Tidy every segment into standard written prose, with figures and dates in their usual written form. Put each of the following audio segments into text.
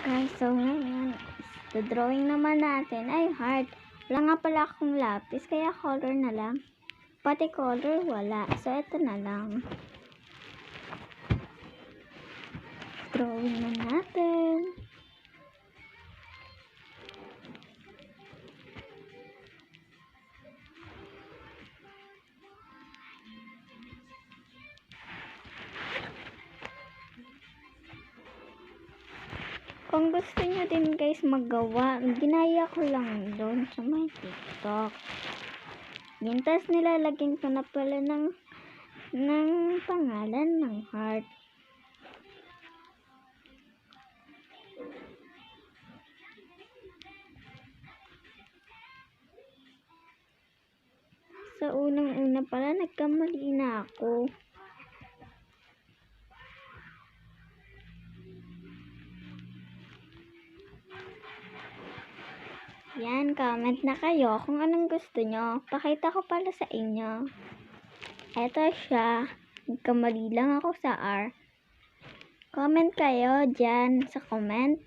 Guys, so ngayon, the drawing naman natin ay heart. Wala nga pala akong lapis, kaya color na lang. Pati color, wala. So, ito na lang. Drawing na natin. Kung gusto nyo din guys magawa, ginaya ko lang doon sa may TikTok. Yan, tas nilalagyan ko na pala ng pangalan ng heart. Sa unang-una pala, nagkamali na ako. Yan, comment na kayo kung anong gusto nyo. Pakita ko pala sa inyo. Eto siya. Nagkamali lang ako sa R. Comment kayo dyan sa comment.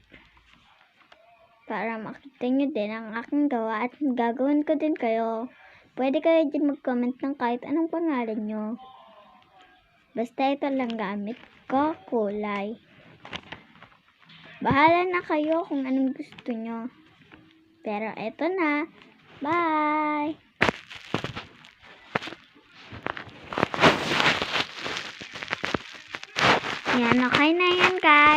Para makita nyo din ang aking gawa at gagawin ko din kayo. Pwede kayo dyan mag-comment ng kahit anong pangalan nyo. Basta ito lang gamit ko, kulay. Bahala na kayo kung anong gusto nyo. Pero eto na. Bye! Yan, okay na yan guys.